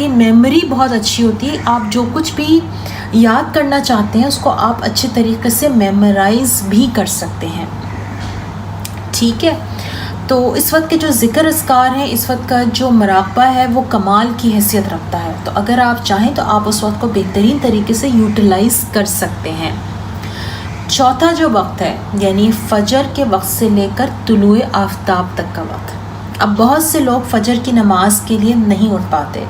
کی میموری بہت اچھی ہوتی ہے. آپ جو کچھ بھی یاد کرنا چاہتے ہیں اس کو آپ اچھے طریقے سے میمورائز بھی کر سکتے ہیں. ٹھیک ہے. تو اس وقت کے جو ذکر اذکار ہیں، اس وقت کا جو مراقبہ ہے وہ کمال کی حیثیت رکھتا ہے. تو اگر آپ چاہیں تو آپ اس وقت کو بہترین طریقے سے یوٹیلائز کر سکتے ہیں. چوتھا جو وقت ہے یعنی فجر کے وقت سے لے کر طلوع آفتاب تک کا وقت. اب بہت سے لوگ فجر کی نماز کے لیے نہیں اٹھ پاتے.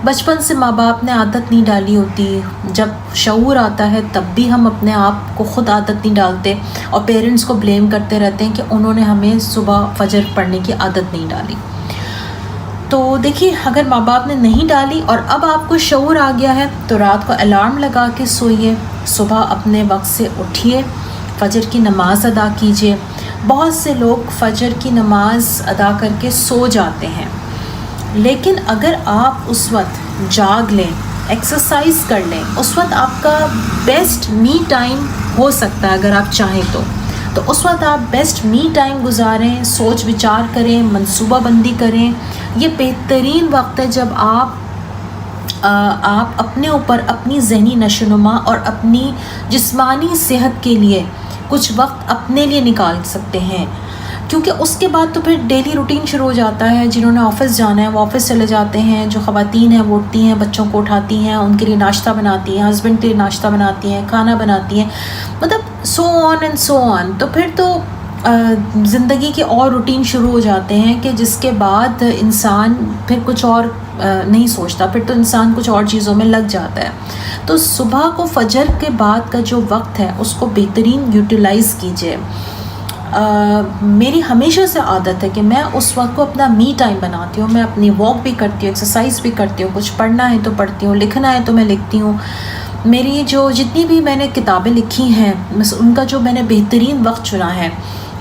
بچپن سے ماں باپ نے عادت نہیں ڈالی ہوتی، جب شعور آتا ہے تب بھی ہم اپنے آپ کو خود عادت نہیں ڈالتے اور پیرنٹس کو بلیم کرتے رہتے ہیں کہ انہوں نے ہمیں صبح فجر پڑھنے کی عادت نہیں ڈالی. تو دیکھیے، اگر ماں باپ نے نہیں ڈالی اور اب آپ کو شعور آ گیا ہے تو رات کو الارم لگا کے سوئیے، صبح اپنے وقت سے اٹھیے، فجر کی نماز ادا کیجیے. بہت سے لوگ فجر کی نماز ادا کر کے سو جاتے ہیں، لیکن اگر آپ اس وقت جاگ لیں، ایکسرسائز کر لیں، اس وقت آپ کا بیسٹ می ٹائم ہو سکتا ہے. اگر آپ چاہیں تو اس وقت آپ بیسٹ می ٹائم گزاریں، سوچ وچار کریں، منصوبہ بندی کریں. یہ بہترین وقت ہے جب آپ اپنے اوپر اپنی ذہنی نشوونما اور اپنی جسمانی صحت کے لیے کچھ وقت اپنے لیے نکال سکتے ہیں. کیونکہ اس کے بعد تو پھر ڈیلی روٹین شروع ہو جاتا ہے. جنہوں نے آفس جانا ہے وہ آفس چلے جاتے ہیں، جو خواتین ہیں وہ اٹھتی ہیں، بچوں کو اٹھاتی ہیں، ان کے لیے ناشتہ بناتی ہیں، ہسبینڈ کے لیے ناشتہ بناتی ہیں، کھانا بناتی ہیں، مطلب سو آن اینڈ سو آن. تو پھر تو زندگی کے اور روٹین شروع ہو جاتے ہیں کہ جس کے بعد انسان پھر کچھ اور نہیں سوچتا، پھر تو انسان کچھ اور چیزوں میں لگ جاتا ہے. تو صبح کو فجر کے بعد کا جو وقت ہے اس کو بہترین یوٹیلائز کیجیے. میری ہمیشہ سے عادت ہے کہ میں اس وقت کو اپنا می ٹائم بناتی ہوں. میں اپنی واک بھی کرتی ہوں، ایکسرسائز بھی کرتی ہوں، کچھ پڑھنا ہے تو پڑھتی ہوں، لکھنا ہے تو میں لکھتی ہوں. میری جتنی بھی میں نے کتابیں لکھی ہیں ان کا جو میں نے بہترین وقت چنا ہے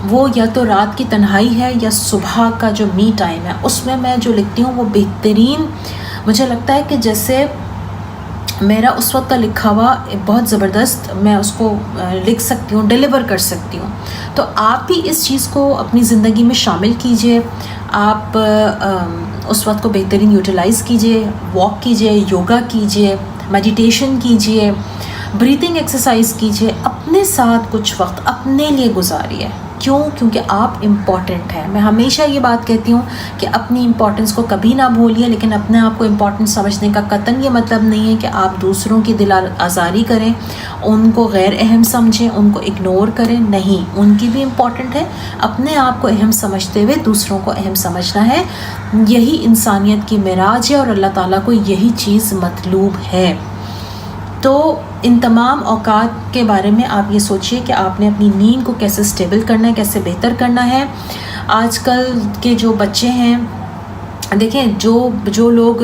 وہ یا تو رات کی تنہائی ہے یا صبح کا جو می ٹائم ہے. اس میں جو لکھتی ہوں وہ بہترین، مجھے لگتا ہے کہ جیسے میرا اس وقت کا لکھا ہوا بہت زبردست، میں اس کو لکھ سکتی ہوں، ڈیلیور کر سکتی ہوں. تو آپ بھی اس چیز کو اپنی زندگی میں شامل کیجئے. آپ اس وقت کو بہترین یوٹیلائز کیجئے، واک کیجئے، یوگا کیجئے، میڈیٹیشن کیجئے، بریتھنگ ایکسرسائز کیجئے. اپنے ساتھ کچھ وقت اپنے لیے گزاریے. کیوں؟ کیونکہ آپ امپورٹنٹ ہیں. میں ہمیشہ یہ بات کہتی ہوں کہ اپنی امپورٹنس کو کبھی نہ بھولیے، لیکن اپنے آپ کو امپورٹنٹ سمجھنے کا قطعاً یہ مطلب نہیں ہے کہ آپ دوسروں کی دل آزاری کریں، ان کو غیر اہم سمجھیں، ان کو اگنور کریں. نہیں، ان کی بھی امپورٹنٹ ہے. اپنے آپ کو اہم سمجھتے ہوئے دوسروں کو اہم سمجھنا ہے. یہی انسانیت کی معراج ہے اور اللہ تعالیٰ کو یہی چیز مطلوب ہے. تو ان تمام اوقات کے بارے میں آپ یہ سوچئے کہ آپ نے اپنی نیند کو کیسے اسٹیبل کرنا ہے، کیسے بہتر کرنا ہے. آج کل کے جو بچے ہیں، دیکھیں جو لوگ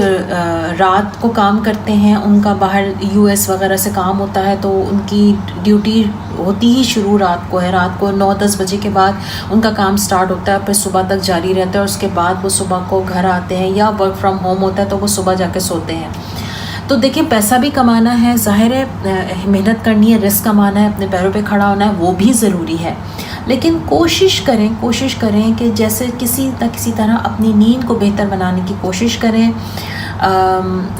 رات کو کام کرتے ہیں، ان کا باہر US وغیرہ سے کام ہوتا ہے تو ان کی ڈیوٹی ہوتی ہی شروع رات کو ہے. رات کو 9-10 بجے کے بعد ان کا کام سٹارٹ ہوتا ہے، پھر صبح تک جاری رہتا ہے اور اس کے بعد وہ صبح کو گھر آتے ہیں یا ورک فرام ہوم ہوتا ہے تو وہ صبح جا کے سوتے ہیں. تو دیکھیں، پیسہ بھی کمانا ہے، ظاہر ہے محنت کرنی ہے، رزق کمانا ہے، اپنے پیروں پہ کھڑا ہونا ہے، وہ بھی ضروری ہے. لیکن کوشش کریں کہ جیسے کسی نہ کسی طرح اپنی نیند کو بہتر بنانے کی کوشش کریں.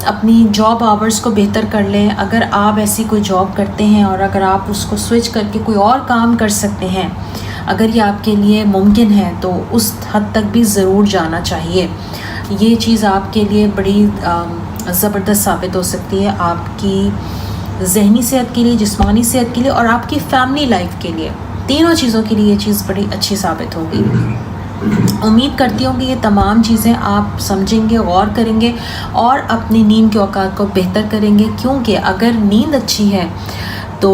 اپنی جاب آورز کو بہتر کر لیں. اگر آپ ایسی کوئی جاب کرتے ہیں اور اگر آپ اس کو سوئچ کر کے کوئی اور کام کر سکتے ہیں، اگر یہ آپ کے لیے ممکن ہے تو اس حد تک بھی ضرور جانا چاہیے. یہ چیز آپ کے لیے بڑی زبردست ثابت ہو سکتی ہے، آپ کی ذہنی صحت کے لیے، جسمانی صحت کے لیے اور آپ کی فیملی لائف کے لیے. تینوں چیزوں کے لیے یہ چیز بڑی اچھی ثابت ہوگی. امید کرتی ہوں کہ یہ تمام چیزیں آپ سمجھیں گے، غور کریں گے اور اپنی نیند کے اوقات کو بہتر کریں گے. کیونکہ اگر نیند اچھی ہے تو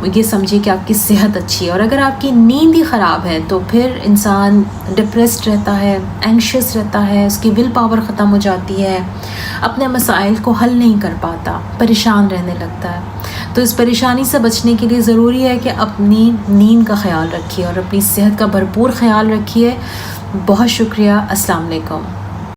یہ سمجھیے کہ آپ کی صحت اچھی ہے، اور اگر آپ کی نیند ہی خراب ہے تو پھر انسان ڈپریسڈ رہتا ہے، اینکشیس رہتا ہے، اس کی ول پاور ختم ہو جاتی ہے، اپنے مسائل کو حل نہیں کر پاتا، پریشان رہنے لگتا ہے. تو اس پریشانی سے بچنے کے لیے ضروری ہے کہ اپنی نیند کا خیال رکھیے اور اپنی صحت کا بھرپور خیال رکھیے. بہت شکریہ. السلام علیکم.